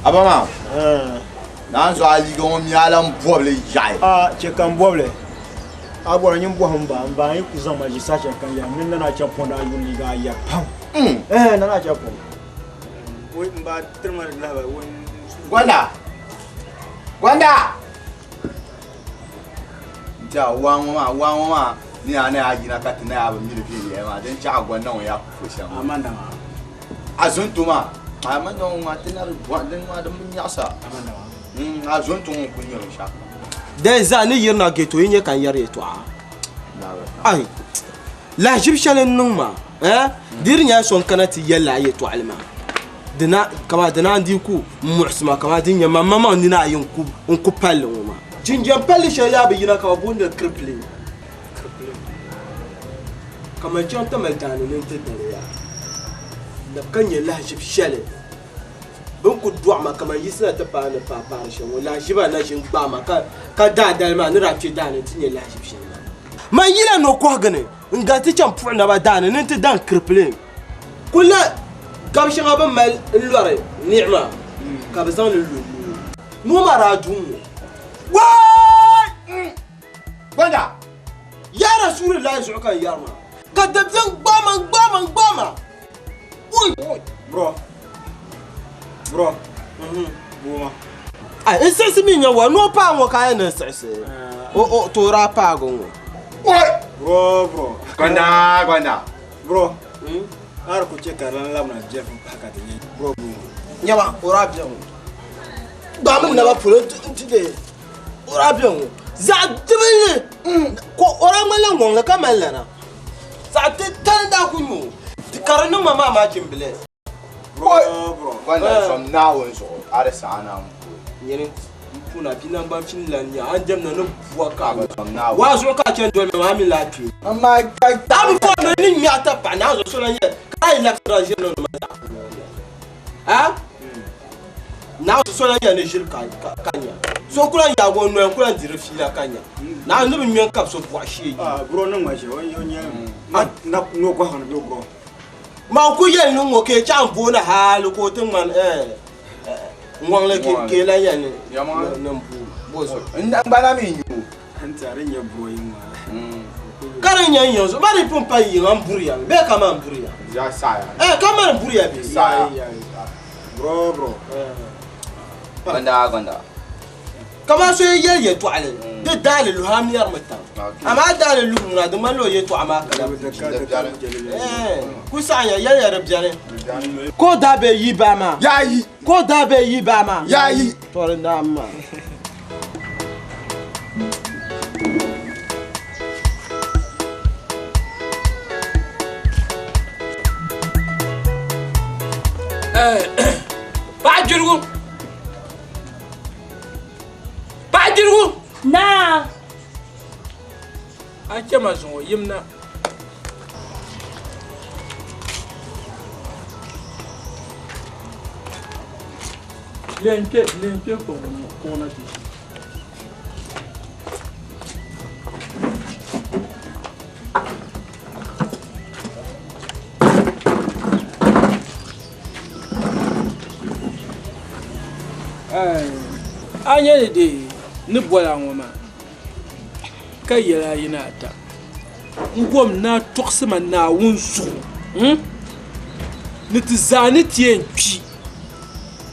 Abama. Nan so ali go mi alam boble jai. Che kan boble. Agora nyum bo hamba yi kuzama ji sacha kan ya min na cha ponda yuli ga ya pam. Na cha pon. Woi mba termar la ba woi. Gwanda. Ja wang ni ana ajina katina ya ba mi de bi ma den cha gwanda won ya fusha. Amanda. Azuntuma. Amanda won atina gwanda ma da mun yasa. Amanda. Azuntum kunyo sha. Déjà ni yirna geto yin kan yare to ai la jibshalen numa dirnya son kanati yalla yi to alma dina kama dina ndiku mu'sima kama dinya mama ndina yin ku unku pallu ma jinjan palli she ya biyina ka bunda crippling kama jonta maltani ne tedare ya da kanya la jibshalen bin ku duwa ma kamar yi suna tafa na papa shan wala shi ba na shin ba ma ka da ma ni rafi da ne tinye la shi shan ma yi la no ko gane nga ti chan pu na ba da ne ti dan crippling kula ka shi ga ban mal lore ni'ma ka ba san lu no ma raju wai Gwanda ya rasulullahi su'uka yarma ka dabzan gbama oi Bro. Buma. Insisi mi nya wa no pa ngo ka na sese. O to ra pa go. Oi Bro. Gwanda Bro. Har ku ce karan lamna Jeff haka da ni. Bro. Nya ba ora bian. Ba mu na ba pulo tide. Ora bian. Za dibele. Ko ora mala ngo ka mala na. Za te tan da ku mu. Ti karanu mama ma kimbele. Bro. Gwanda from now on so are sana Nyene puna pina ba Finland ya an dem na no buwa ka. from now Wa so ka chen do me ma mi lati. amma kai Ta bi fo me ni mi ata pa na so so na ye. Kai la traje no ma. Ha? Na so so na ye ne jil kanya. So kula ya go no kula ndire fi la kanya. Na no bi mi kap so buwa shi. Bro nan ma she won yon na no ko han do bro. Ma ku ye no ngo ke chan bo na halu ko tin man ngwang le ke la ya ne. Ya ma Nan bu bo so. ndan bana mi yu An tare nya bro yin ma. Karan yan yanzu bari pun pa yi an buriya be ka man buriya ya saya ka man buriya be Sa- Bro. Gwanda kama so ye to ale de dale lu hamiyar mutan amma dale lu na da malo ye to amma kala ku sa ya rabjane ko da be yi ba ma yayi ko da be yi ba ma yayi to da amma Bajirgu Na. ake mazun yimna lenke ko na ti anya de ni bola ngoma kayela yinata ngom na toksima na wunsu ni ti zani tien pi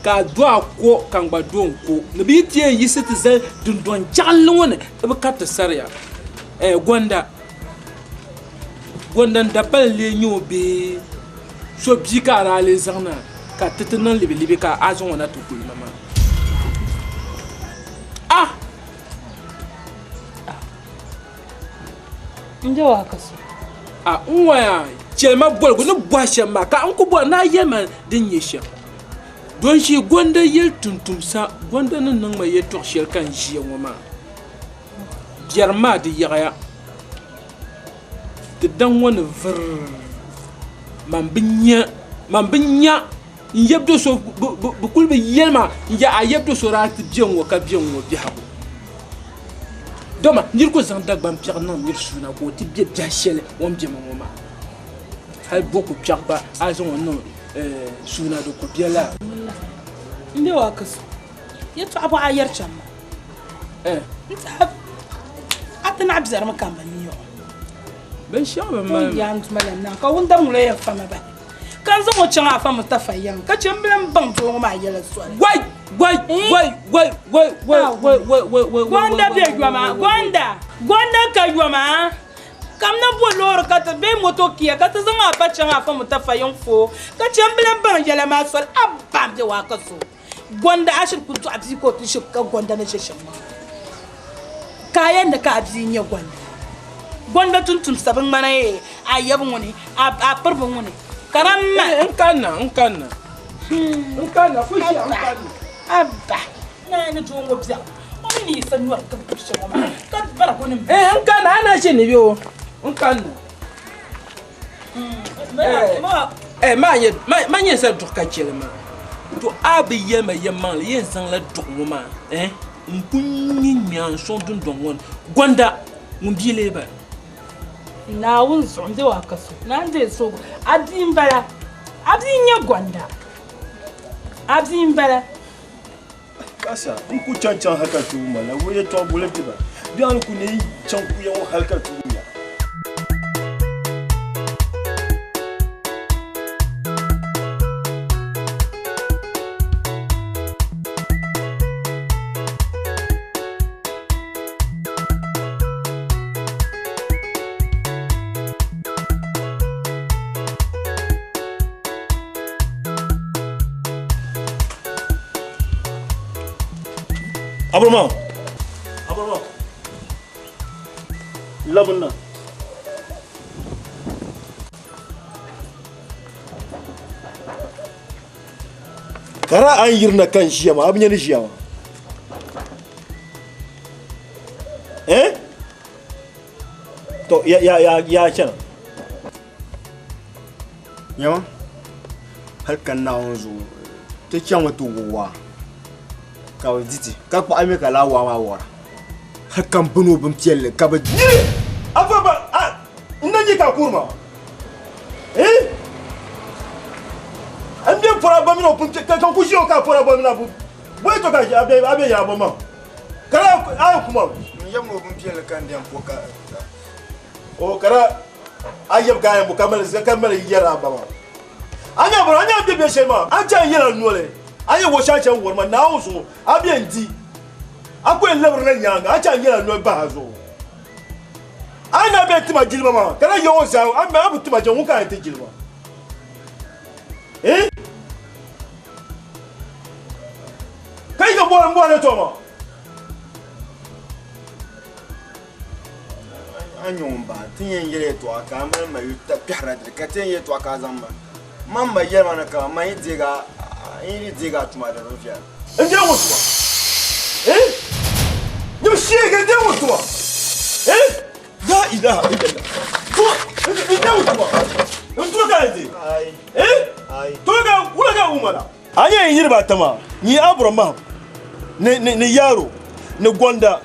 ka do ko kan gba don ko ni bi tien yisi ti zan dundon jallo wona e ba kat sarya gonda da palle nyobe so bi ka ra le zana ka titinan libi ka azon wona to ko mama Njo haka so. Nwa chelma bolgo no bwasha maka an ku bo na yema din yesha don shi gonda yel tuntum sa gonda nan nan mai yeto shel kan jiya ngoma jarma di yaya de dan wani vir man binya yebdo so bu kulbe yelma ya ayebdo so rat biyan wo ka biyan wo bi hawo doma nir ko zan dagbam piak nan nir suna ko ti bi jashele won bi mama hal boku piak ba azon non suna do ko biala Ndi wa kaso. Yato abu ayar chamma. Nta atana abzar makamba niyo. Ben shamba man. Ya ntuma na ka wunda mule ya fama ba. Kan zo mo changa fama tafayan. Ka chemblen bang to ma yela so. Wait. Gwanda be gwama, gwanda ka gwama. Kam na bolor ka ta be moto kiya ka ta zama ba changa fama tafayan fo. Ka chemblen bang yela ma so abam de wa ka so. Gwanda ashir kuntu abzi ko tu shika gwanda na sheshan ma. Kayan da ka abzi nya gwanda. Gwanda tuntun sabin mana ye ayabun wani a farbin wani. Karamma Nkana fushi nkana. Abba na ni to ngo bia o ni san nuwa ka kushe ma ka bara ko ni Nkana ana shi ne biyo. Nkana. Ma yin sa duka kelma. To abi yema yeman yin san la dukuma nkunyi nyan son dun dongon gwanda mun biele ba. na wun so ndi wa kaso na ndi so adin bala adin nya gwanda adin bala kasa in ku cancan haka tu mana waye to bule diba biyan ku ne can ku yawan halka tu ya Abraham. Labunna. Kara an yirna kan shiyama abin yana shiyama. To ya can. Yawa. Halkan na wanzu. Ta can wato gowa. Ka diti ka ko ame ka lawa ma wora hakan buno bum tielle ka ba afa ba nanyi ka kurma ande pora ba mi no pum kan ku shio ka pora ba mi na bu boy to ka abe ya ba ma kala kuma yam no bum tielle kan dem ko ka o kara ayab ga yam kamal zakamal yara ba ma anya bebe shema anja yara nole aye wo chacha worma na ozo abienti akwe lever na nyanga acha ngira no bazo ana beti majilma ma kana yo za amma abuti majangu ka ente jilma kai ga bo na to ma anyomba tinyen yele to aka ma ma yuta pihra de katen ye to aka zamba mamma yema na ka mai diga ini diga tuma da rufiya inde mutuwa ni shege inde mutuwa la ilaha illallah to inde mutuwa ndo ka inde ai to ga ulaga umara anya yirba tama ni abraham ne yaro ne gonda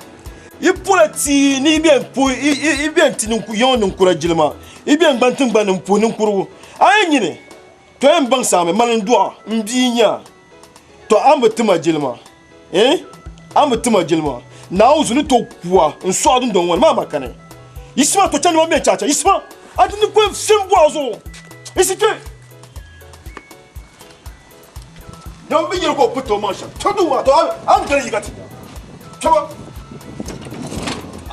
ipulati ni bien tininku yon nkura jilma ibien bantin banin punin kuru ayine to en bang same malan doa mbinya to ambatima jilma ambatima jilma na uzunu to kuwa nso adun don won mama kane isma to chani me chacha isma adun ko simbo azo isite non bi yero ko puto mancha todo wa to an gari yigati chaba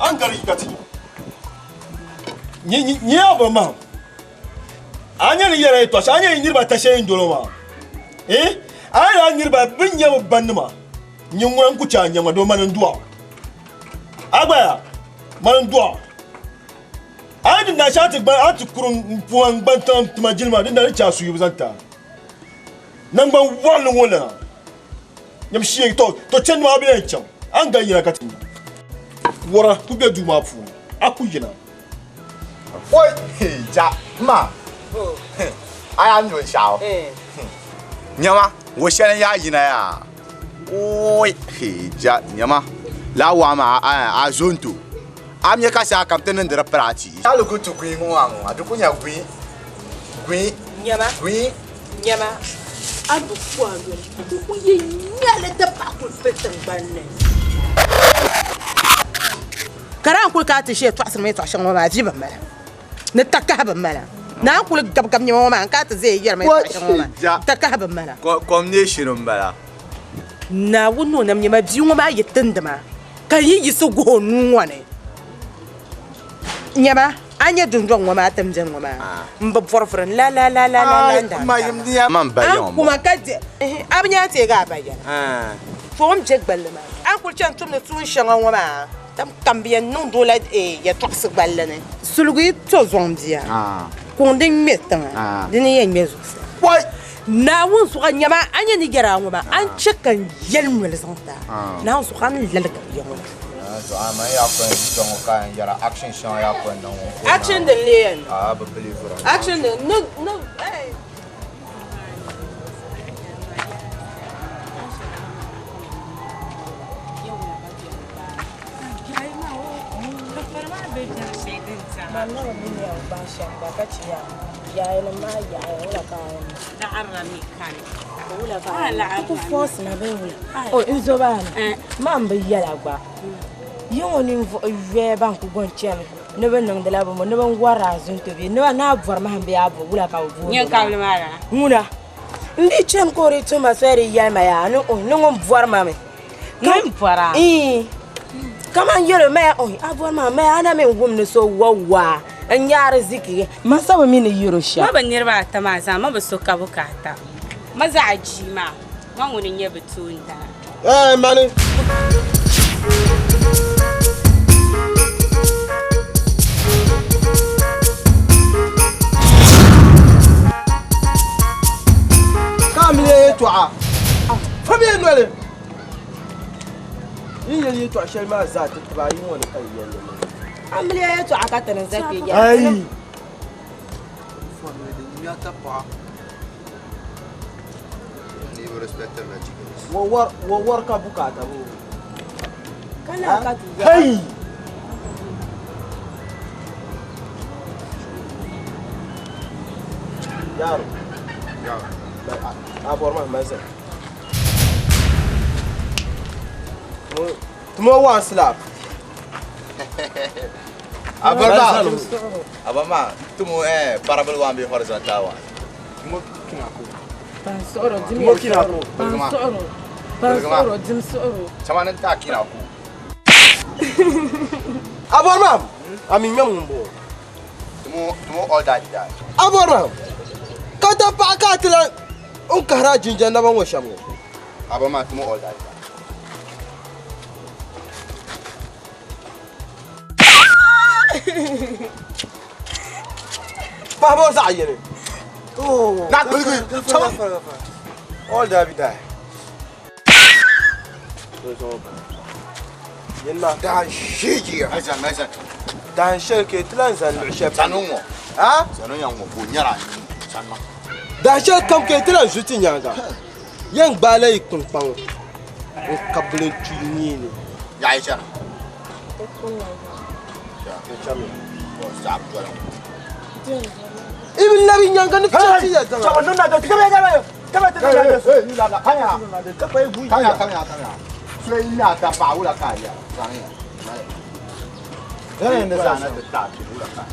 an gari yigati ni abama anya ni yere to anya ni ba tashe ndolo ma anya ni ba binya banma nyinwan ku cha nyama do manan duwa agba manan duwa adi na shati ba atukurun puan bantam majilma din da cha su yubzanta nan ban walin wala nyam shi to chen ma bi chan an ga yira katin wora ku be du ma fu akujina oi ja ma aya nyo shao nyama wo shene ya yina ya oi ja nyama la wa ma a zonto amye ka sa kapten ndra prati alu kutu kwin ngwa adu kunya kwin nyama Abu kwalo. Ku ye nyale ta pa ku fetan banne. Karan ku ka ta she to asir mai to shan ma ji ban mala. Na takka ban mala. Na ku gab gab ni ma ka ta zai yar mai to shan ma. Takka ban mala. Combination bala. Na wono nam ni ma biyu ma yitinda ma. Kan yi su go nuwa ne. Nyama anya dundon wa ma tamjan wa ma. Mba forfran la nda. Ma yim dia man bayon. Kuma kaje abnya te ga bayan. Fom jeg balma. An kul chan tum ne tun shanga wa ma. Tam kambiyan non dola ya tox balane. Sulugui to zomdia. Konding metan. Dini yen mezu. Wai Na won su nyama anya ni gera wa ma. An chekan yelmel zonta. Na su kan lalaka yawa. So I'm a yapon yara action show yapon no. Action the leon. But believe it. Action the no hey. Oh, Izobana. Mamba yalagba. Yoni ve banku gonchen. Never nang the labo, never wara zun to be. Never na for man be abo wula ka wu. Nyen ka mara. Muna. Ndi chen ko ri to ma sere yama ya no no voir mame. Ngem para. Come on yere me abo ma me ana me ngum ne so wawa. Anyare ziki. Masa ba mi ne yoro sha. Ma ban yirba ta ma za ma ba so ka bukata. Maza ajima. Wangunin ya bitunda. Mani. Kamile toa. Famille noile. Yeye to ashal ma za ta ba yin wani kai yalle. Amliya to aka tanan zaki ya. Ai. Famille de nyata pa. Devo rispettare la chica. War ka bukata mu. Kana ka tuya. Hey. Yaro. Abor ma masa. Tumo one slap. Abama, tumo parabol wan be horizontal wan. Tumo kinako. Pansoro dimi. Tumo kinako. Pansoro dim soro. Chamanan ta kinako. Abor ma. Ami nyambo. Tumo all that. Abor ma. Kata pa ka tila un kahra jinja na ban washamu. Abama tumo all that. Babo za yene. Oh, na good. All that be die. Yenna Da shiji. Aiza. dan shirke tlan zan shef. Sanungo. Ha? Sanon yango ko nyara sanma. Dan shirke kam ke tlan zuti nyanga. Yen gbale ikun pang. O kabule tuni ni. Ya Aisha. Stop going. Ibn nabi nyanga ni fiti ya tanga. Chawa nuna da kame Ni la la kanya. Kanya. Sui na ta pa ula kaya. Sana ne sana ta ula kaya.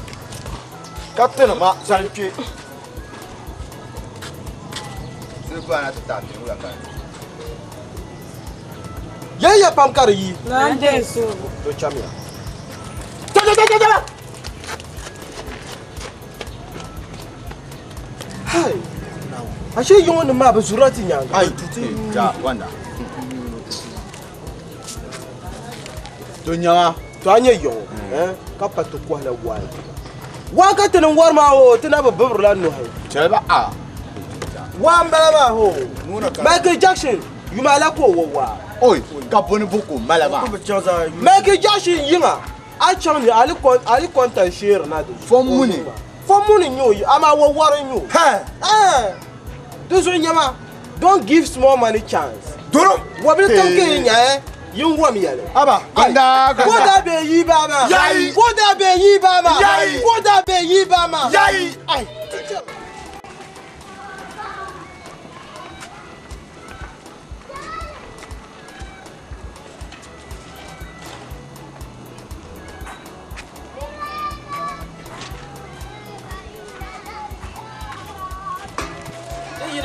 Kapten ma sanki. Sui pa na ta ula kaya. Yaya pam kar yi. Nande so. To chamia. Tala. Hai. Ashe yin wani ma ba zurati nyanga. Ai, ja wanda. Dunyawa. To anya yo. Ka patu ko la wai. Wa ka tan war ma ho tana ba babur la no hai. Cheba a. Wa mbala ma ho. Nuna ka. Michael Jackson, you ma la ko wa. Oi, ka boni buku malama. Michael Jackson yinga. A cham ni ali kontan share na do. Fom muni. Fom muni nyo ama wo war nyo. This one nyama. Don't give small money chance. Duro. Wa bi tam ke nya yin wa mi yale. Aba. Anda. Ko da be yi ba ma. Yayi. Ko da be yi ba ma. Yayi. Ko da be yi ba ma. Yayi. Ai.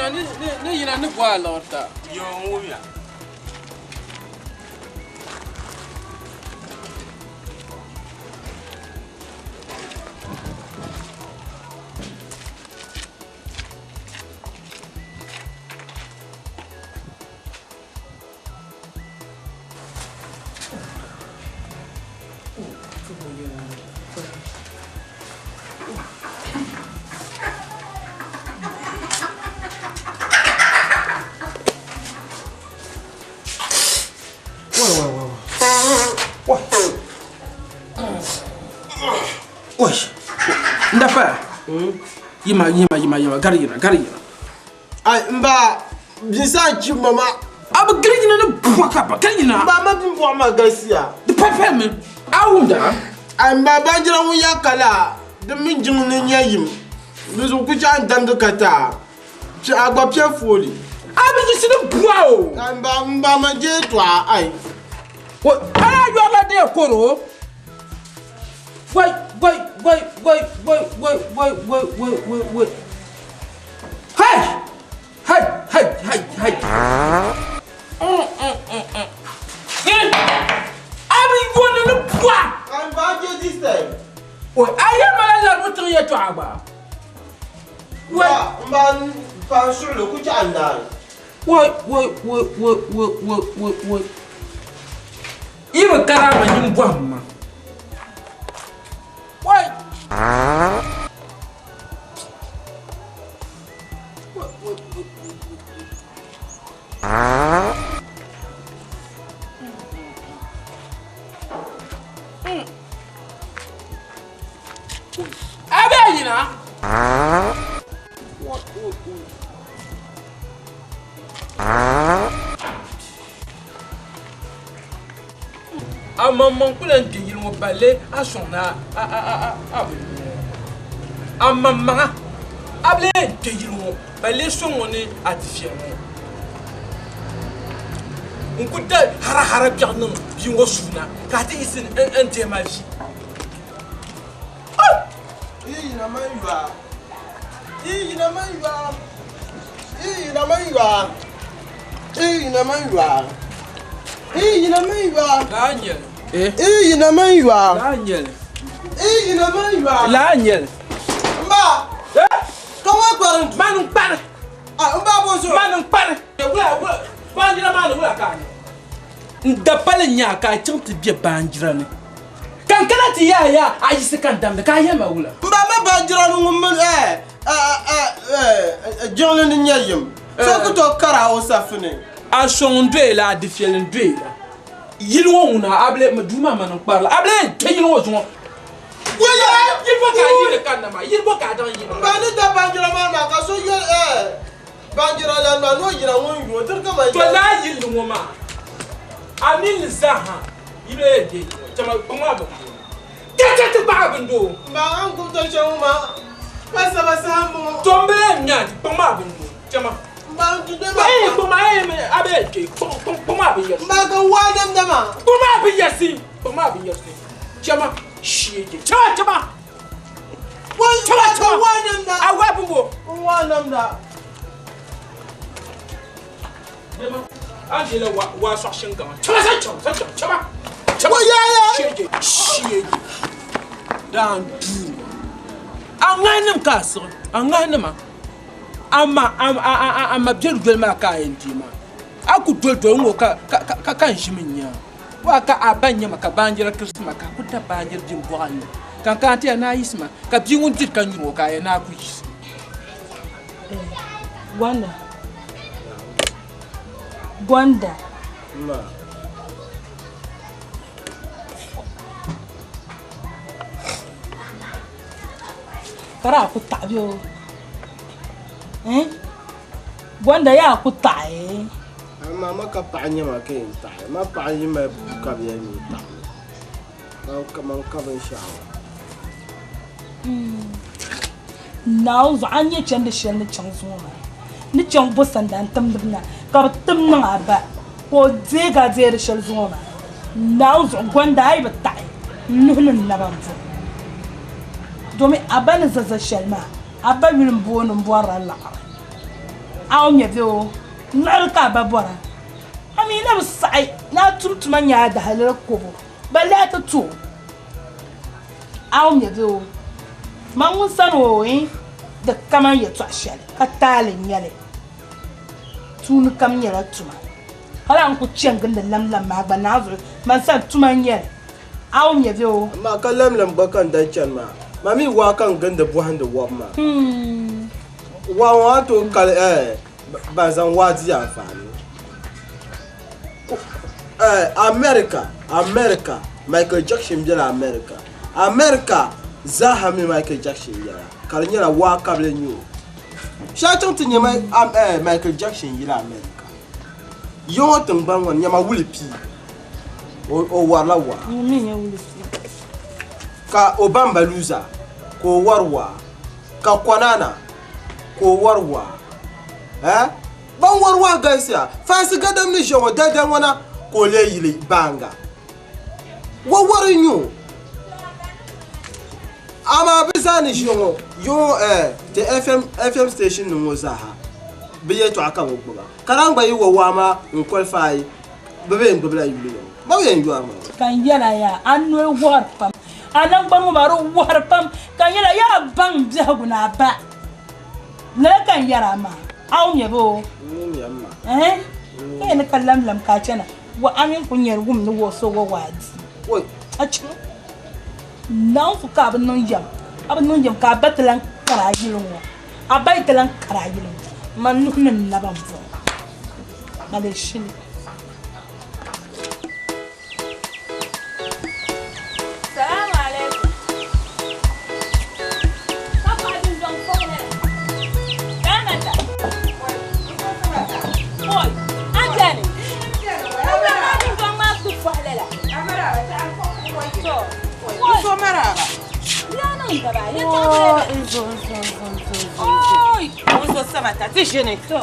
ne yina ne bwa lorta. Yo ngumya. Oi. Ndapa. Yima garina. Ai mba bisa ji mama. Aba garina ne buaka ba garina. Mba ma bin bo ma gasia. De papa me. Awunda. Ai mba banjira mu yakala. De min jing ne nyayim. Bizu ku ja ndanga kata. Ci agba pie foli. Abi ji sine bua o. Ai mba ma je twa ai. Wo ara yo la de koro. Wait. Hey. Abi wona no bua. Ai mba je this time. O aye mala la mutun ye to agba. Mba pa shulo ku ja ndai. Wait. Ibe karama nyim bua ma. Wait. Abelina. Maman kulen tingil mo balé à son maman ablé tingil mo balé son on est artificiellement on coûte hara bien non bien au souna quand il c'est un thème vie Ina maiwa. Daniel Daniel Mba. Comment parle? Manu parle. Ah, mba bonjour. Manu parle. Wala. Banjira manu wala kan. Ndapale nyaka chante bie banjira ne. Kan kana ti ya ayi se kan dambe ka ya ma wala. Mba ma banjira no ngum John ni nyayim. So ko to kara o safne. A son dwe la de fielen dwe la. Yilwo una able maduma manu parle. Able te yilwo zo. Yilbo ka yile kan na ma. Yilbo ka dan yilbo. Mba ni ta banjira ma na ka so ye banjira la ma no yira won yo ter ka ma. To la yilwo ma. Amin zaha. Yile de. Chama kuma ba. Tete ba bendo. Mba an ku to chewu ma. Basa mo. Tombe nya di kuma bendo. Chama. Mba tu de ma. Kuma abe ke. Kuma ba yes. Mba ka wa dem dama. Kuma ba yes. Kuma ba yes. Chama. Shege. Chama. Chama wa dem da. Awa bumbo. Wa dem da. Dema. Angela wa so shinga. Chama. Shege. Dan du. Anganem kaso. Anganema. Ama bjerugel ma ka endima. Aku dodo ngo ka kan shiminya. Wa ka abanya maka banjira krisma ka kuta banjira jimboani. Kan kanti na isma ka bingun tit kan yuro ka na ku yis. Gwanda. Ma. Kara ku tabio. Gwanda ya ku tae. Mama ka panya ma ke ta. Ma panya ma ka bi mi ta. Ka man ka ban sha. Now zo anya chen de shen ne chang zo ma. Ni chang bo san dan tam dibna. Ka tam na ba. Ko je ga je de shel zo ma. Now zo gwanda ai ba tae. Nuhun na ban zo. Domin abana zaza shelma. Abba min bo no bo ra la. Aw nya do. Na ka babora. Ami na sai na tumtuma nya da halar kobo. Balla ta to. Aw nya do. Man mun sano da kaman ya tsashale. Ka talin yale. Tun kam yara tuma. Hala an ku ciangin da lamlam ma ba na zo man san tuma yale. Aw nya do. Ma ka lamlam ba kan dan can ma. Mami wa kan ganda buhan da wa ma. Wa to kal ba zan waji amfani. America Michael Jackson jala America zahami Michael Jackson jala kala nyala wa kable nyu shaton tinye Michael Jackson jala America yo tun ban wan nyama wuli pi o warla wa Nya wuli pi ka Obama Luza ko warwa ka Kwanana ko warwa ban warwa gaisa fasi gadam ni jowo dadan wana ko le yili banga wo warinyu ama bizani jowo yo the FM station no zaha biye to aka wo gba karangba yi wo wa ma nkwalfai bebe ngobla yuli ba we nyu ama kan yala ya anno war pam anan ban maro war pam kan yala ya ban jaguna ba la kan yara ma aw nya bo kai na kallam lam ka cana wa amin kunyar gum ni wo so wo wadi oi achu nan fu ka ban non yam ka batlan karayilun wa abaitlan karayilun man nunin na ban fo malashin Salamu alaikum. Papa din don fone. Kanada. Oi, ajani. Papa din don ma ku falela. So maraba. Ya nan gaba, ya Oi, unso samata tishine. to.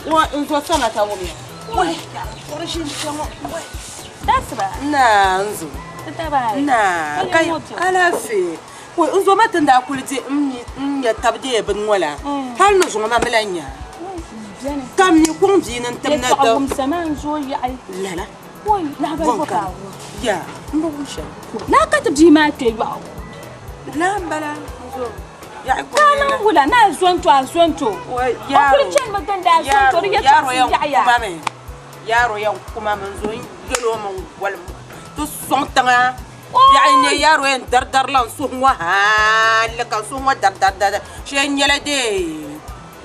Wa unso samata wumi. Wai, orashin sama. That's right. Na nzo. Taba. Na kai alafi. Wai unso matan da kulite ya tabde bin wala. Har no zuma malanya. Kam ni kun bi nan tamna da. Ta'awum saman zo ya ai. Lala. Wai, na ba ko ka. Ya, mbusha. Na ka tabji ma te ba. La bala. Ya ko. Kana wula na zonto. Wai Ya. Ko chen magan da zonto ya yaro yan yaro yan kuma mun zo yelo mun wal to son tanga ya ne yaro yan dar lan so wa hal ka so wa dar she nyele de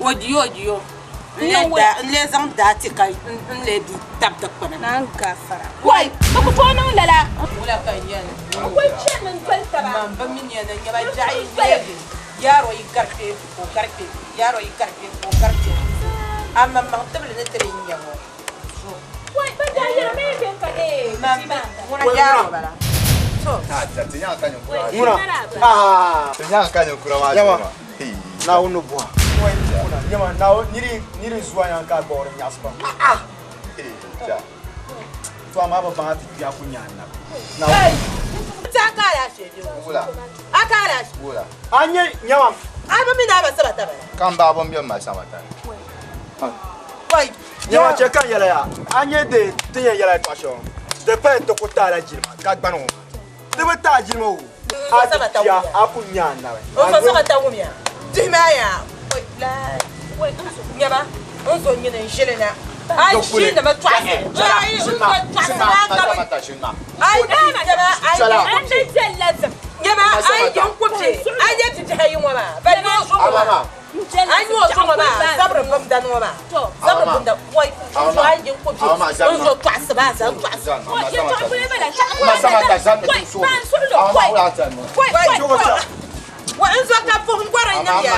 odiyo le zan da ti kai le di tab da kana nan gafara. wai Ba ku to nan lala. wala kan yan Akwai chen mun kwalta ba. man ba min yan ya ba jai ne yaro yi karfe yaro yi karfe amma man tabla ne tare nyawo Wai, ba da yara me ke ka Muna yaro bala. So. Tinya kanyo kura. Muna. Tinya kanyo kura ma. Yama. Na uno bua. Muna. Yama na niri zuwa yan ka bore nyaspa. Ja. To ama ba ba ti ya kunya na. Na. Ta kala shi. Wula. Akala shi. Wula. Anye nyama. Aba mi na ba sabata ba. Kan ba bon biyan ma samata. Wai. Nyama che kan yala ya. Anye de tinya yala to sho. De pe to ko ta la jilma ka gbanu. De be ta jilma o. A sabata ya akunya na we. O so sabata wumia. Dimaya. Wai la. Wai nyama. O so nyina njilena. Ai shi da ma twase. Ai o ko twase na ka. Ai na nyama ai An da jallazam. nyama ai yan kupse. Ai ya ti hayin wa ma. Ba no so ma. Ai no so ma. Sabra bam dan wa ma. Sabra bam da. Wai so ai yan kupse. O so twase ba sa twase. Wai, ya ta kule bala. Wa enzo ka po ngwara nyam ya.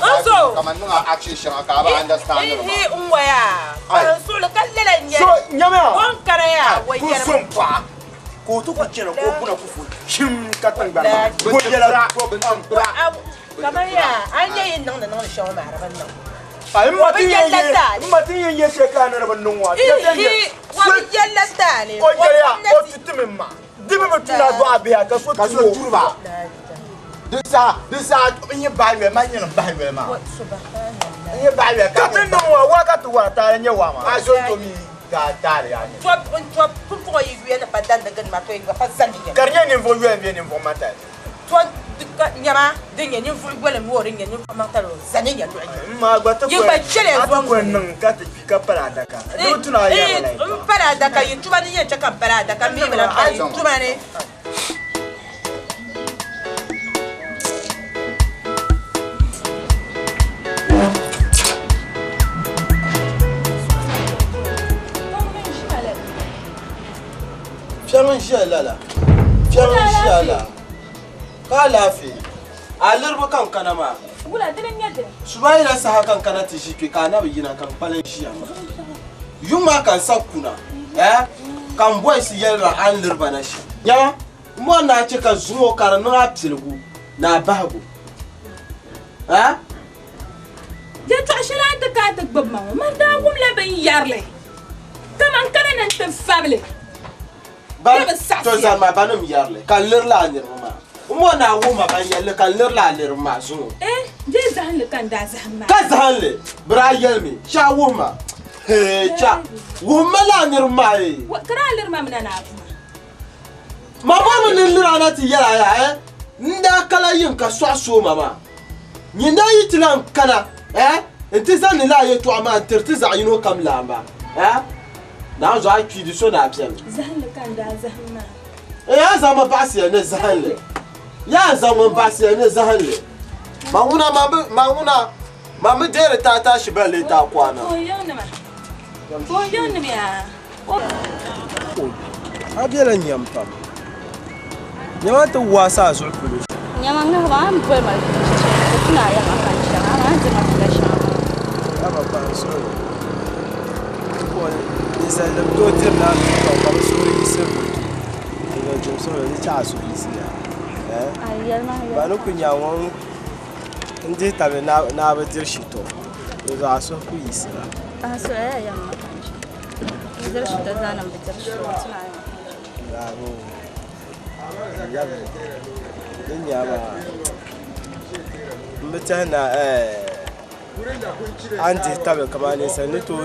Enzo. Kaman mga action siya ka ba understand mo. Hi unwa ya. Enzo le kallela nya. So nyama. On kara ya. Wa Ku yera. sun fa. Ko to ko kira ko kuna ku fu. Shim ka tan ba. Ko yela ko ben am bra. Kamar ya. Anya yin nan da nan shawo ma raban nan. Ai matin yin she ka na ban nunwa. Hi wa yallata ne. O yela o titimin ma. Dibe ba tuna do abiya ka so turba. Disa nye bawe ma nye bawe ma. Nye bawe ka. Ka no wa ka to wa ta nye wa ma. A so to mi ta ya. Toi pour y lui na pas dans de ma toi il va pas s'ennuyer. Karnya ni vo yue bien ni vo mata. Toi nyama de nyani fu gwele mu ori nyani fa mata lo zani nyani. Ma gba to ko. Yi ba chele zo ko nan ka ta ka para da ka. Do tuna ya la. Para da ka yin tuba ni yin chaka para da ka mi bela pa tuba ne. Fiaman shi alala. Fiaman shi ala. Ka lafi. Alir ba kan kana ma. Wula dinan yadda. Subai la sa kan kana ti shi ka na bi gina kan palan shi amma. Yuma kan sakuna. Kan boy si yalla an lirba na shi. Ya mo na ce ka zuwo kar na apsilgu na babu. Ya to ashila ta ka ta babma. Man da gum la ban yarle. Kaman kana nan ta family. Ba to zan ma banum yarle. Kan lirla anir ma. Mo na wuma ban yalle kan lirla anir ma zuwo. Je zahan le kan da zahan ma. Ka zahan le. Bra yelmi. Sha wuma. Cha. Wuma la anir ma e. Kara lirma mina na abu. Mama mun lira na ti yara ya nda kala yin ka so mama nyinda yitilan kana enti ni la yeto ama interti za yino kam lamba na zo akwi di so na apia zahan le kan da zahan ma ya zama basi ne zahan le ya zama basi ne zahan le mama dere ta shi bale ta kwana ko yone ma ya abiyala nyampa nyama ta wasa zo kulu nyama nga ba am boy mal tuna ya makan sha ama zama kula sha aba ba so ko isa da to tirna ko ba so yi se ko ga jo so ni cha so yi se ayel ma ba no kunya won ndi ta be na ba dir shi to za so ku yi se so ya makan sha dir shi da zanan bi dir shi tuna ya Nyama mutana anti tabe kamane sa ni to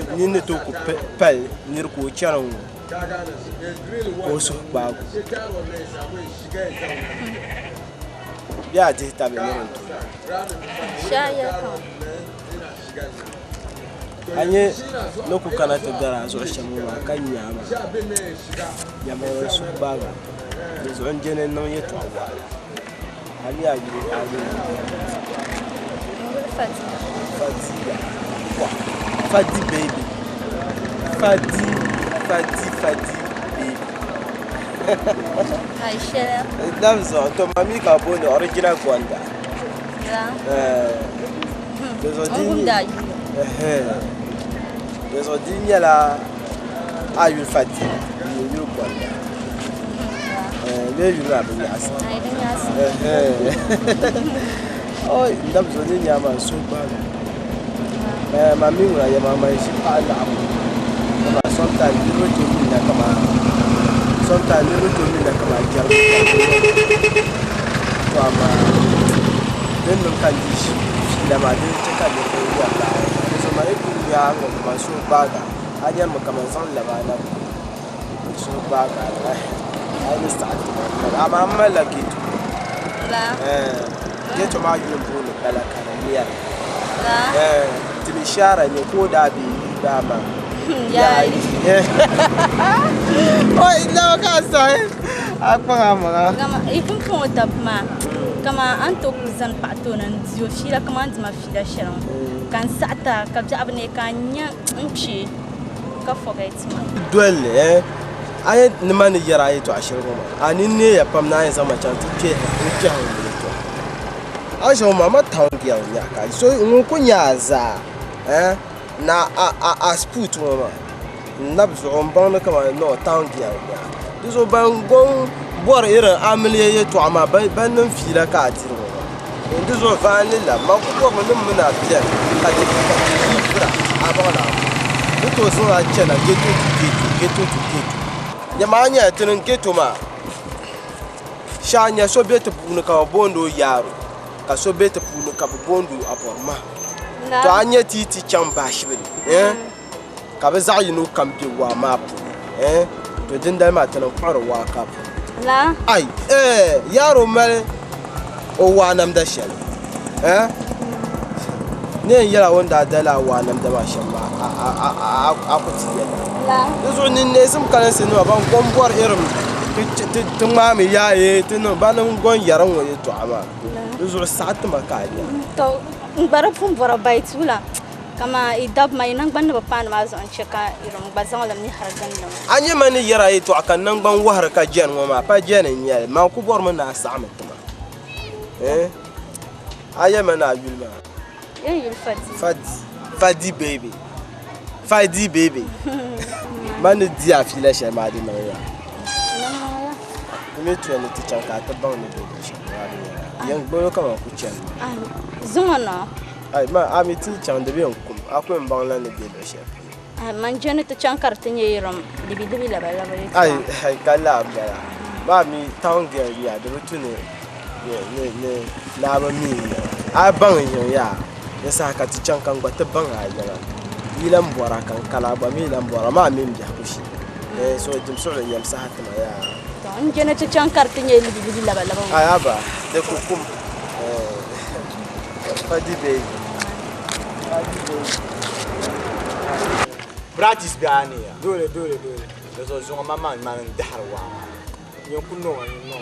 ku pel nir ko charan ko so ba ya je tabe ni shaya kan anye no ku kana to gara so shamu ma kan nyama so ba ga zo njene no yeto ali ali Fadi baby Fadi baby Aisha Damso to mami ka bone original kwanda Deso dinya la ayu Fadi yu kwanda maybe not be yes. Oh, that was in Yama so bad. My memory, your mamma is sometimes you go to me like a sometimes you go to me like a then no can the man check out the so my young of so bad. I am a common son, Lavana. So bad. I understand. I'm lucky to get to my room. To be sure, and you could have been Dama. Yeah. Oh, no, can't say. If you come up, ma, come on, Anto Kuzan Patton and Yoshira commands my feeder sharon. Can Sata, Kabjabne, can you forget me? Dwell, I the man yara to ashiro and in near Pamna is a much to care. I saw Mamma Town Yaka, so Mukunyaza, na a sput woman. Nabs on Bonacama, no town Yaka. This will bang gone, what era Amelia to Ama by Bandon Fila Cati. And this will find Lilla, Makuman, it was not a channel, get to Yamanya turn get to ma. Shanya so bete puno ka bondo yaro. Ka so bete puno ka bondo aborma. To anya titi chamba shibiri. Ka be za yinu kampi wa mapu. To dinda ma tan kwaro wa kap. La. Ai yaro mare o wa nam da shel. Ne yara wanda dala wa nam da ma shan ba a kuti yana. La. Zo ni ne sim kan sinu ban gombor irin tun ma mi yaye tun ba nan gon yaran waye to ama. Zo sa'at ma ka ya. To bara fum bara baitula. Kama idab ma inang ban ba pan ma zo an cheka irum bazang lam ni hargan lam. Anya mani yara yi to akan nan ban wahar ka jen ma pa jen nya ma ku bor mun na sa'am tuma. Aya mana yulma. Yul Fadi baby. Fadi baby. Man di afila she ma di man ya. Me tu ne ti chanka ta ban ne baby she. Yang bolo kama ku chen. Zumana. Ai ma ami ti chan de bi onkum. Akwe mbangla ne baby she. Man jene to chankar tinye irum dibi la bala bala. Ai kala abara. Ba mi tangi ya de tu ne na ba mi. A ban yin ya. Yasa ka ti chanka ngwata ban a yana. Ilan bora kan kala ba mi lan bora ma mi mja kushi. So dim so yam sahat ma ya. To jene to chankar tinye dibi la bala bala. Ai aba de kukum. Fadi baby. Bratis gani ya. Dole. Zo zo mama man daharwa. Yo kuno no.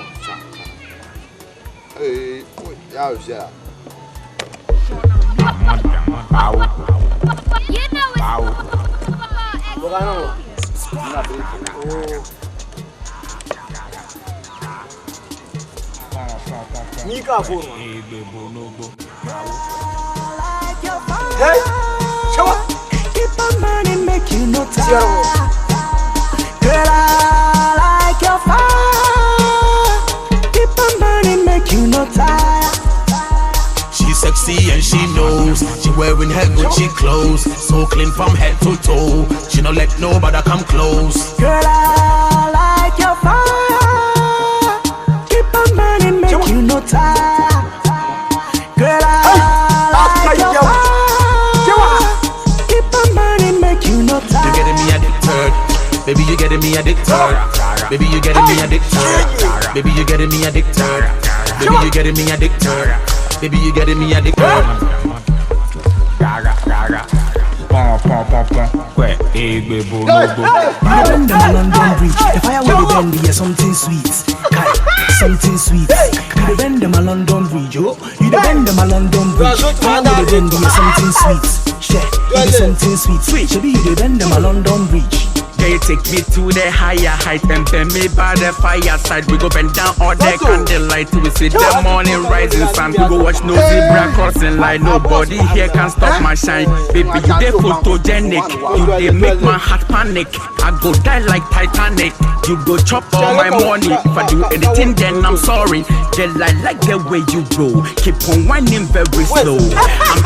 Ya usia. Nika for. Hey, show up. Keep on money, make you no tired. Girl, I like your fire. Keep on money, make you no tired. She's sexy and she knows. She wearing her Gucci clothes, so clean from head to toe. She no let nobody come close. Girl, I like your fire. Keep on money, make you no tired. Girl, I like your fire. Keep on money, make you no tired. You getting me addicted, baby. You getting me addicted, baby. You getting me addicted, baby. You getting me addicted, baby. You getting me addicted, baby. You getting me addicted. You bend them a London Bridge. The fire with the bend, yeah, something sweet. Something sweet. You bend them a London Bridge, yo. You bend them a London Bridge. Fire with the bend, yeah, something sweet. Yeah, you something sweet. Should be you bend them a London Bridge. They take me to the higher height and bend me by the fireside. We go bend down all the candlelight till we see the morning rising sun. We go watch no zebra crossing line. Nobody here can stop my shine. Baby, you dey photogenic. You dey make my heart panic. I go die like Titanic. You go chop all my money. If I do anything, then I'm sorry. Girl, I like the way you grow. Keep on whining very slow. I'm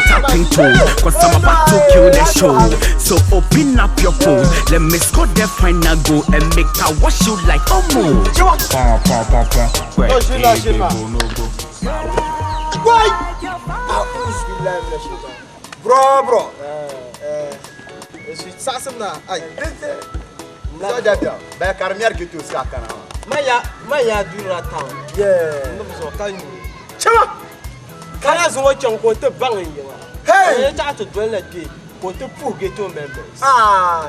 tapping toe, cause I'm about to kill the show. So open up your phone. Let me score the final goal and make her wash you like Omo. Bro. Suis sasna. Ay. So jabia. Ba karmier gitu sakana. Maya dura town. Yeah. No so kan. Chama. Kana zo wancan ko ta bangin yawa. Hey, ta to dole ke. Ko ta puge to members.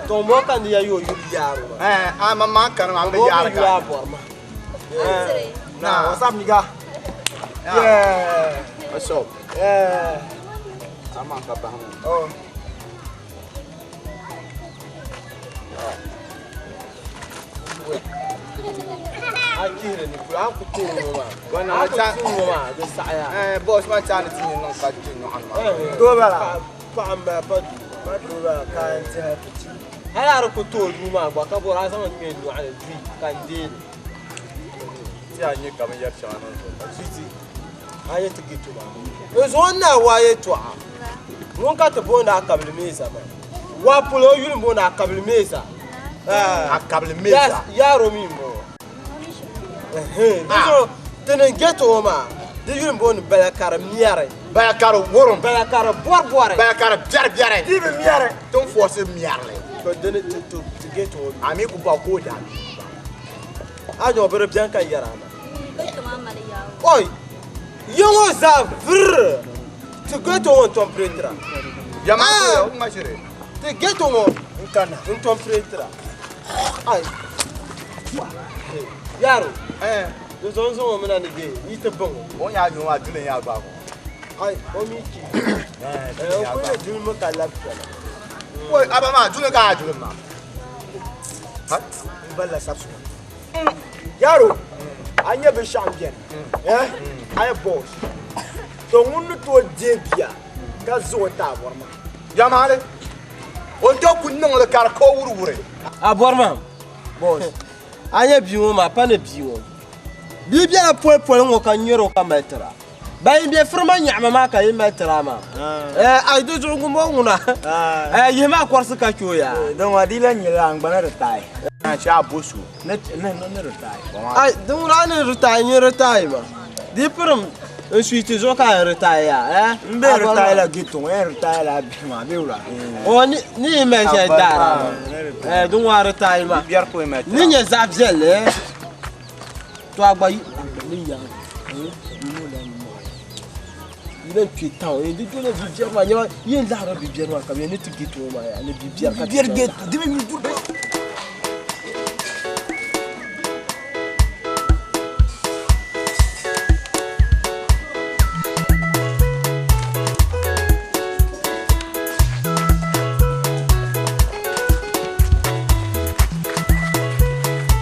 To mo kan ya yo yaro. Mama kan ma be yara ka. Na, what's up nigga? Yeah. What's up? Yeah. Sama ka ba? Oh. Akira ni kula ku tunu ma. Wana cha ma de saya. Boss ma cha ni tin non ka tin no hanma. Do bala. Pa amba pa do bala kan ti ha piti. Hala ku to du ma ba ka bora sama ni do ala dri kan din. Ya ni ka ma yar cha non. Titi. Aye to gitu ba. Ezo na waye to a. Mun ka to bonda kabli mesa ma. Wa pulo yulu bonda kabli mesa. Akable mesa. Yaro mi mo. Tenen ghetto ma. De yun bon bala kara miare. Baya kara worum. Bala kara boire. Baya kara biare. Dibe miare. Ton force miare. To dene to ghetto. Ami ku ba ko da. Ajo bere bien kan yara ma. Oi. Yongo za vr. To ghetto on ton pretra. Yama ko ma chere. To ghetto on kana on ton pretra. Ai. Yaro. Nous sommes maintenant négé. Il te bon. On y a nous a donné ya ba ko. Ai, o mi ki. On peut dire me kala. Oi, abama dule ka dule ma. Ha? Balla sapsu. Yaro. Anya be champion. Anya boss. To ngunu to debia. Ka zo ta borma. Yamale. On to kunna le kar ko wurwure. Aborma. Boss. Anya biwo ma pa ne biwo. Bibia point ngo kan nyoro ka metra. Ba bien vraiment nyama ma ka metra ma. Ai do jongo mo nguna. Yema kwarsu ka choya. Don wadila nyila ngbana retai. Cha bosu. Ne retai. Ai don ra ne retai ma. Di prum ensuite zo ka retai ya, Mbe retai la giton, retai la bima beula. O ni me je dara. Don wa retai ma. Biar ko metra. Ni nya zabzel to agba yi ni ya. Il est putain, il dit que le bibier ma il y a l'arbre bibier ma comme il est tout ghetto ma ya, le bibier ghetto, dis même tout.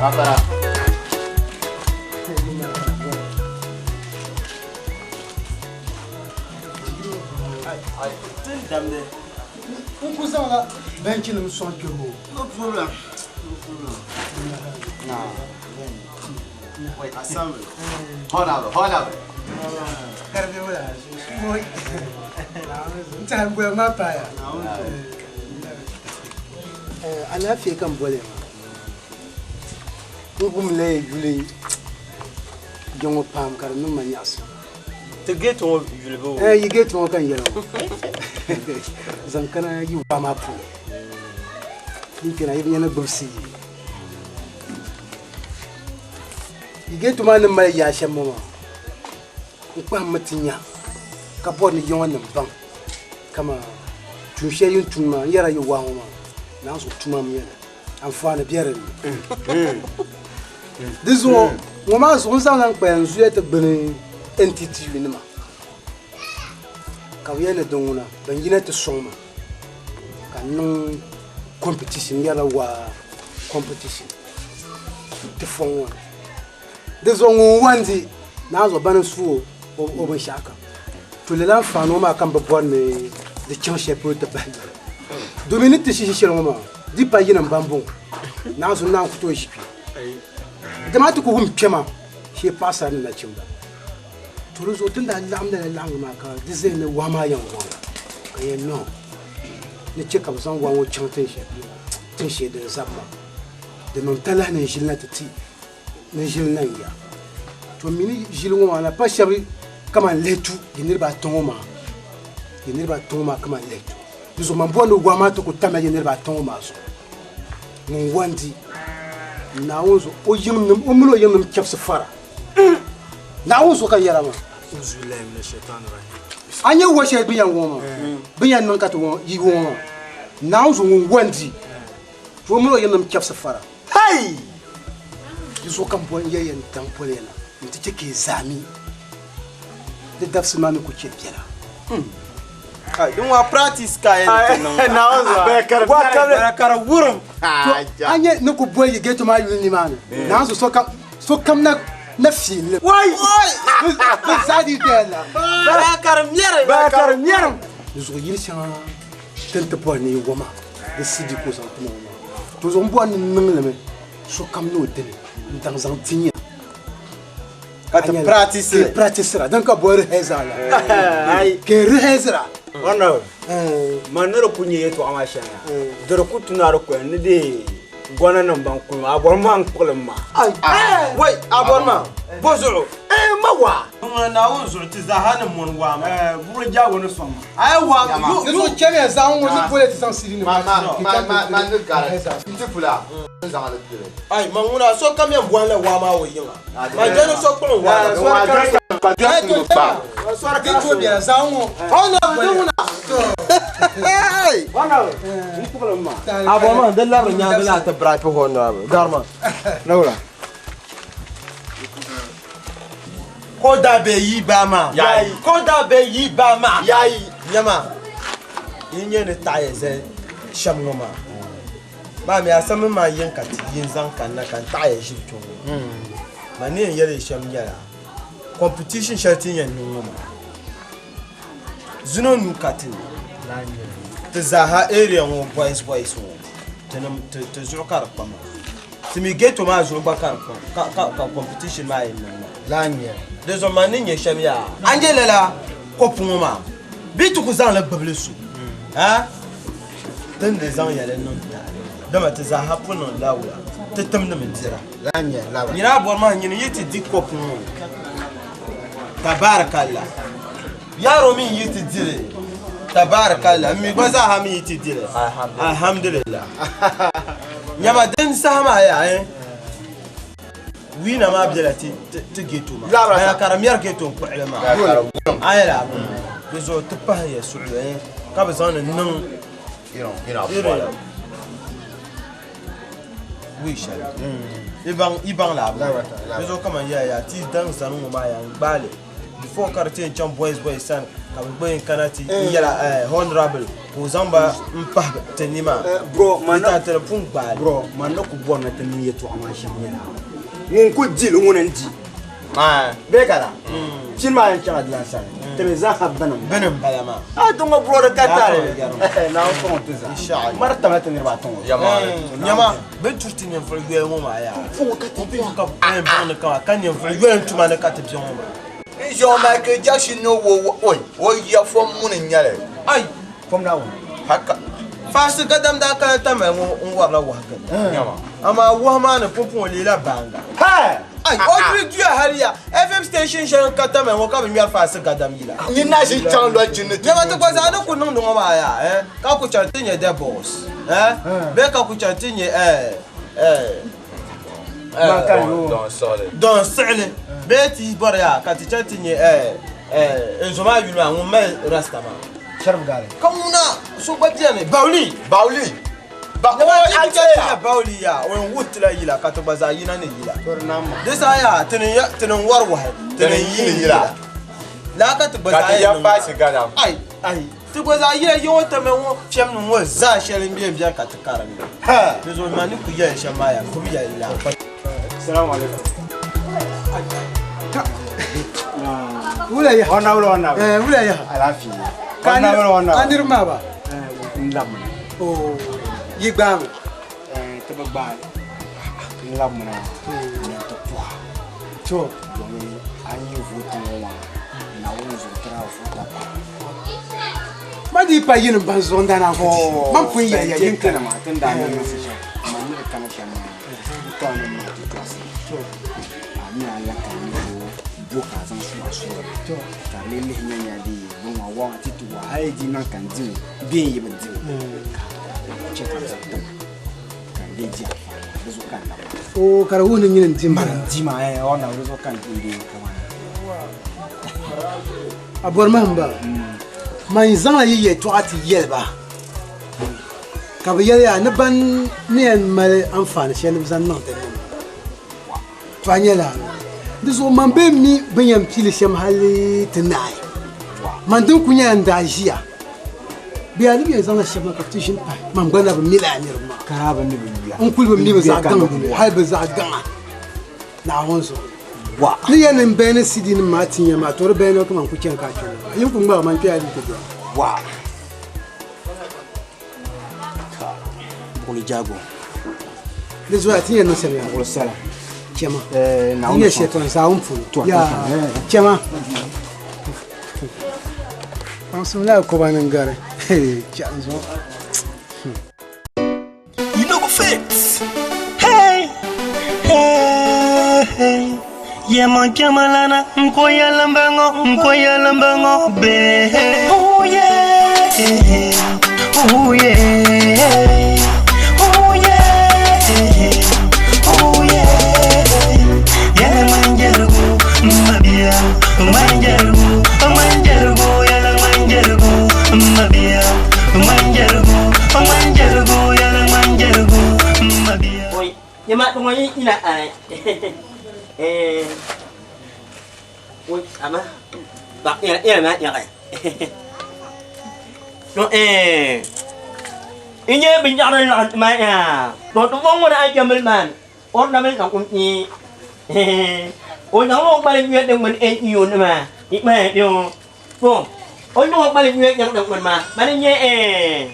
Akara. On cousin là, ben qui ne me soit que vous. No problem. Nah. Wait, assemble. Hold up. Herbe voilà. Moi. T'as un peu ma paille. Ana fi kan bole ma ngum le yule jongo pam kar no manyas Te get on yule bo you get mo kan yelo zankana yi ba ma pu ni kana yi yana bursi you get to man ma ya shamo ma kwa matinya ka bon yi won ban kama tun sheyin tun ma yara yi wa ma na so tuma mu yana amfana biyar ni dizo mo ma so san nan pa yanzu ya ta bane entity ni ma ka yana donguna ban gina ta soma kan nan competition yala wa competition te fonwa dizo ngo wanzi na zo bana su o ban shaka to le lan fano ma kan babon ne de change pour te ban Dominique te chichi cheloma di pa yina mbambo na zo na kuto jipi dama to ko hum pema she passa na chimba to rezo tunda lamda la lang ma ka dizene wa ma yan wa ka ye no ne che ka zan wa wo chanten she tin she de zappa de non tala ne jilna tati ne jilna ya to mini jilwo na pa shabi kama letu dinir ba tongoma kama letu Nous avons besoin de voir ma to kutama yenel ba ton maso. Ngwandi. Na ozo o yimnum o mulo yimnum kepse fara. Na ozo ka yara ma. Uzulay min shaitan rahim. Anya wo she biyan woma. Biyan non ka to yi woma. Na ozo ngwandi. To mulo yimnum kepse fara. Hey! Yiso kan bon yeyen tampolena. Ntike ke zami. De dafsi mami ku chepiela. Don't want practice kaya Now Bekara wurum. Anya no ko boy get to my uni man. Now so come na feel. Why? Sadi tela. Bekara miera. Nous yircha tente poni woma. De sidi ko sa tuma. To zo mbo an nngele so kam no tele. Dans un tinya. Practice ra. Donc boy rezala. Ai ke rezala. Wana manero kunye yetu amashanya doro kutunaro ko ne de gwana nan ban kuma aborma an kulma wai aborma bozuru mawa na won zurti zahanin mun wa buru ja wani son ai wa yo keme za woni politi san sirine ma ne gara ti fula zama da tire ai man una so kam yan buwan la wa ma wo yin ma jeno so kun wa so ka do ba so ra ka so biya za won ona duna ai wana ni kulma aborma dalla nya dalla ta bra pe hono garma naura koda be yi ba ma yayi koda be yi ba ma yayi nyama yinye ne taye ze shamno ma ba mi asam ma yin ka ti yin zan kan na kan taye shi to ma ne yare sham yara competition shatin yan no ma zuno nu katin ta zaha area wo boys wo tanam ta zuro kar pa ma timi geto ma zuro ba kar ka competition ma yin no lanye des hommes n'y chamia angelela kopuma bitu kuzan la bablesu hein dan des ans ya le non dama ta za hapuno lawa ta tamna mitira lanye lawa ni na bo ma ni yiti di kopuma tabarakallah yaro min yiti dire tabarakallah mi baza ha mi yiti dire alhamdulillah nyama den sama ya oui na ma bjela ti geto ma ya karamiyar geto ko ilma ay la bezo tpa ya suude ka bezon nan oui sha iban la bezo kama ya ti dan sanu ma ya bale before quartier champ boys san ka be kanati yala honorable ko zamba mpa tenima bro man ta telefon bale bro man ko bona tani yeto amashi yana ngun ko dil ngunen di ma be kala chin ma yan chama dilan sa te za habana benam balama dongo bro de katale na on ko tuza inshallah marta ma tenir ba ton nyama ben turti ne fo yue mo ma ya fo ka ti ka en bon ka kan ne fo yue ntuma ne ka ti bion mo Jean Michael Jackson no wo ya fo mun nyale ai fom na wo haka fasi gadam da kan ta me wala wa kan nyama ama wo ma ne popon le la banga ha ai o tu hariya FM station shan ka ta me wo ka mi fasi gadam yila ni na shi chan lo jin nyama to kwa za na ku non do ma ya ka ku chantin ye de boss be ka ku chantin ye don sele beti borya ka ti chantin ye zoma yulu an me rastama sharf gale kamuna so badiane bauli ba o ya bauli ya won wutla yila ka to baza yina ne yila desa ya tenen warwa tenen yila la ka to baza ya fasi gadam ai to baza yila yo to me wo chem no wo za shelin biya ka to karami ha bezo mani ku ya shamaya ku biya ila assalamu alaikum wula ya wana wula ya alafi kanir ma ba ndam oh yigbam to ba ndam na to kwa to anyi vote wa na wonzo tra futa ma di pa yin ban zo ndana ko man pun ya yin kana ma tunda na na sha ma ni kana shama to na ma to class to ami ala kan boka zan su masu to ta lele nyanya di bon wa titu wa haidi nan kan din bin yi bin din ce ta kan dai ji da zo kan o karahu ne yin din ba ji ma ya wannan zo kan din kama abor man ba man zan yi ye to ati yelba ka bi ya ne ban ne mal amfani shi ne zan nan da ne fanyela diso man be mi benyam kili shem hali tenai man dun kunya ndajia bi ali bi zan shem competition pa man bana ba milani ma ka ba ni biya on kul ba mi ba za gan hal ba za gan na wonso wa ni ya ne be ne sidi ni ma tinya ma to be ne ko man ku ken ka chu yin kun ba man piali ko do wa ko ni jago diso atinya no shem ya ko sala Chema. Ni sheton sa umfu. Ya. Chema. Ansula ko banan gare. Chanzo. You know go fix. Yema Jamalana, Mkoya Lambango, be. Oh yeah, oh yeah, oh yeah, oh yeah. Yala manjarugo, mabia, manjarugo, yala manjarugo, mabia, manjarugo, yala manjarugo, mabia. Oi, yema tungoy ina ay. Ui, ama. Bak ya ma ya kay. No Ini bincang dengan teman ya. Tuh mau nak aja melman. Orang namanya kamu ni. Ôi nó không bao nhiêu được mình em nhiều nữa mà. Ít mà điều. Không. Ôi nó không bao nhiêu nhận được mình mà. Mà nhé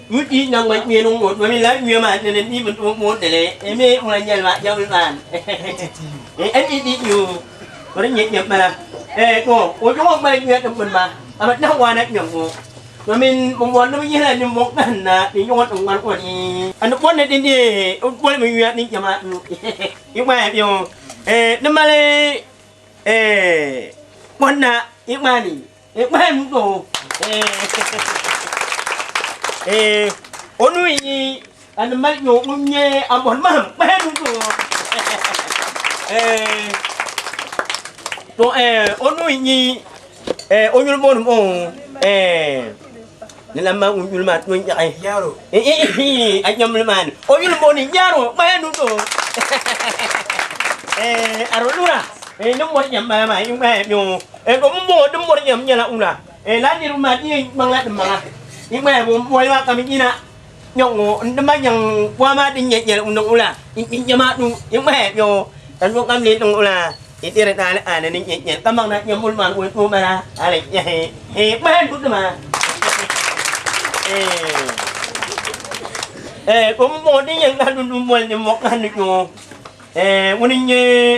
cứ đi năng mình miền ông một mình lấy nhiều mà nên đi mình muốn để lấy em ấy ông là nhà bạn giao với bạn. Em đi nhiều. Có đến nhẹ nhẹ mà. Cô, ôi nó không bao nhiêu được mình mà. À mà nó qua đấy nhận mà mình muốn nó như là một lần là đi ngon đồng ăn của thì anh nó quên đi ông quên mình nguyện đi chả mà nhưng mà điều nó mà lên quên nè nhưng mà đi đúng rồi ôn nuôi gì anh mất nhục luôn nhé anh muốn mà đúng rồi ôn nuôi gì ôn nuôi bốn ông nên làm mà uống mà tôi chạy yaro anh nhầm mà ôi như một nỉnh yaro bay đúng rồi rồi luôn à nó một nhầm mà nhưng mà nhiều có một nhầm như là ông là lá gì mà đi bằng lại mà nhưng mà mua mà cầm gì nè nhộng nó mang nhằng qua mà đi nhẹ nhẹ ông đâu là nhưng mà đúng nhưng mà nhiều anh vô cầm lên đâu là thì tiền này là nên nhẹ nhẹ cầm bằng này nhầm một mà uống mà là này bay đúng mà cũng một đi những cái luôn buồn thì một cái được rồi muốn đi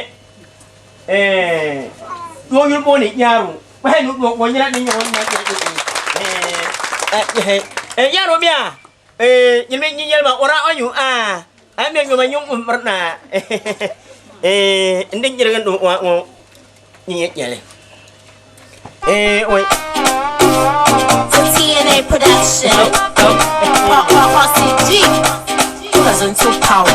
tôi muốn buồn thì nhau phải lúc một buồn như thế này nhau mà nhau rồi bia nhìn mình như mà ora ởอยู่anh biết người mà nhung một nà anh đi chơi gần đủ như vậy ôi TNA production. RCG. Cousin to power.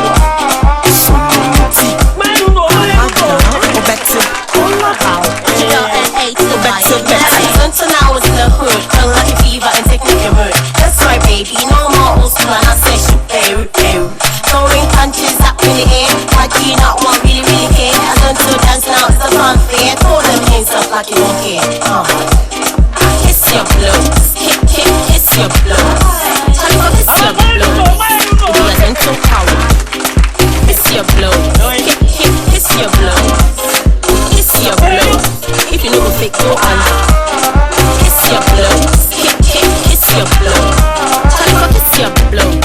Until now it's the hood. Feel like a fever and taking your word. That's right, baby. No more old school and I say shit. Throwing punches up in the air. Like you not one really care. I learned to dance now. It's the fun fair. Throw them hands up like you don't care. Kiss your blows, kiss your blows. Tell me kiss your blows. Be a gentle power. Kiss your blows, kiss your blows. Kiss your blows. If you know the fake, go on. Kiss your blows, kiss your blows. Tell me kiss your blows.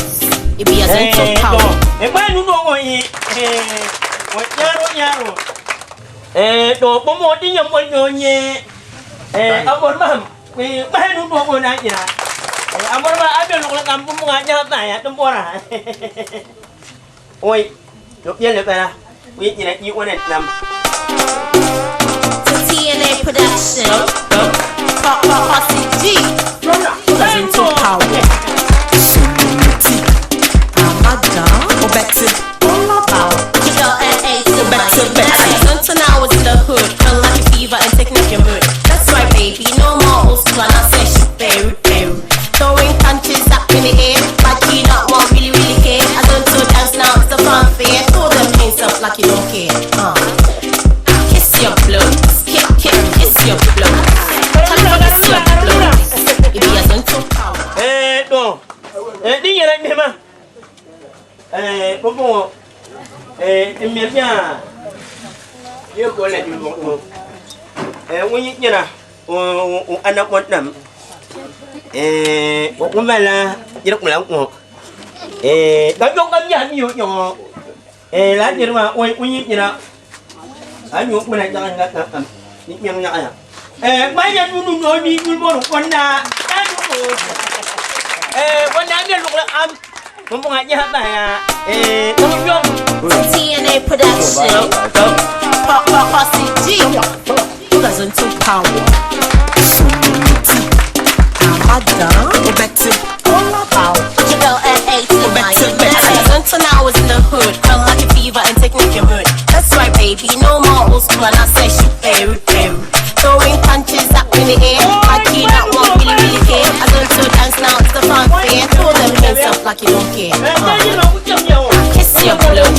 You be a gentle power. Đồ bố một đi nhầm một người nhé. Ông muốn mà mấy đúng đồ của này gì nè. Ông muốn mà ai biết lúc là cầm cũng ngại nhau này trong bò à. Ôi, lúc nhiên được rồi nè. Biết gì này nhiều quá này nằm. TNA production. RCG. Cousin to power. Until now it's the hood. Feel like a fever and taking up your mood. That's right, baby. No more old school and I say shit very. Throwing punches up in the air. Like you not one really care. I don't do dance now, it's the fun fair. Throw them hands up like you don't care. Kiss your blows. Kiss your blows. Tell me kiss your blows. You be a gentle power. Đồ. Đi về đây em à. Bố bố. Em biết nha. Yêu cô lại một nguyên như nào anh đã quan tâm một cái bài là chỉ đọc là một đánh vô đánh giá nhiều nhỏ lá gì mà ôi nguyên như nào anh nhục bên này cho anh gắt những nhân nhỏ à mấy nhân luôn rồi đi luôn mua được con đà con đà biết được là ăn không có ai như thế này à không biết TNA production. CG. Doesn't to power. Madam, better. Jabel at 18, so now I was in the hood. Come like a fever and take me your mood. That's right, baby. No more old school, and I say shoot very. Throwing punches up in the air. I cannot want really care. I learned to dance now, it's the fun fair. Throw them hands up like you don't care. Kiss your blow.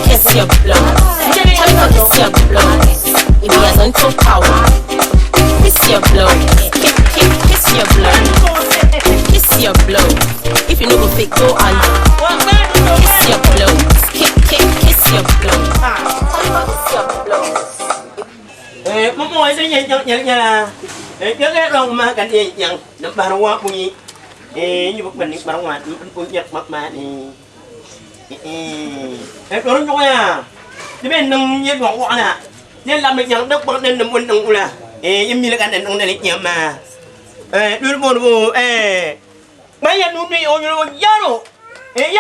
Kiss your blow. Kiss your blow. If he has unto power. Kiss your blow. Kiss your blow. Kiss your blow. If you know go fake, go on. Kiss your blow. Kiss your blow. Kiss your blow. Mọi người sẽ nhận là nhớ cái lòng mà cảnh gì nhận được bà hoa bunyi như một mình bà hoa bunyi nhật mặt mà em nói cho à thì bên nông như ngọn quạ nè nên làm được nhận đất bậc nên nông quân nông là em như là cảnh nông này nhầm mà đưa một bộ mấy giờ nuôi nuôi ôi nuôi giá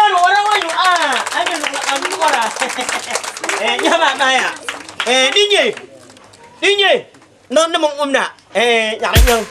rồi ở đâu rồi anh đừng làm gì qua à nhớ bạn này à đi nhỉ nó mong nè nhận nhân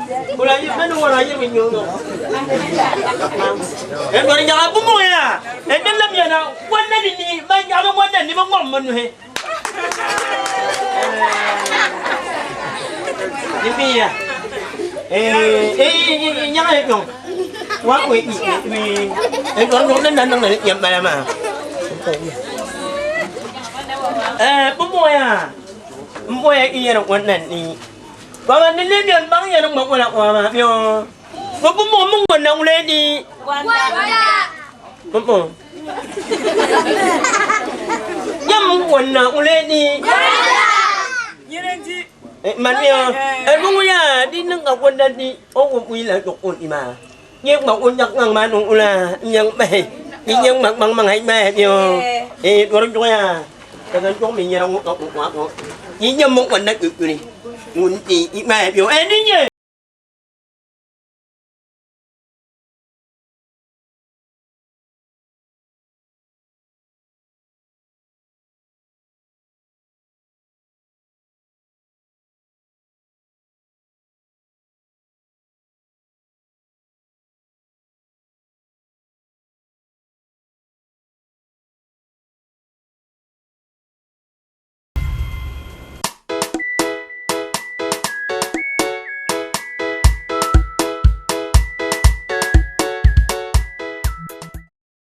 Wala yun, ano wala yun yun. Eh, parang niya ka mo ya. Eh, dalam yan na, wala din ni, may ano wala, di ba ngomon mo eh. Di biya. Niya ka ito. Wala ko parang yung nanang na yan pala ma. Pumuya. Pumuya iyan ang wala ni. Baka nililian bang yan ang makulak ko ma. Yung mong wala ulit ni. Wanda. Pumu. Yan mong wala ulit ni. Wanda. Yun ang di. Mami pumuya di nang kakwanda di. O wila tukun ima. Nhưng maunyak ng manong ula. Yang may. Yang magmanghay may. Yung. Warang ko ya. Kagan ko may nyarang ko. Yung mong wala kukuli. Ngunti. Ima. Yung. Niya.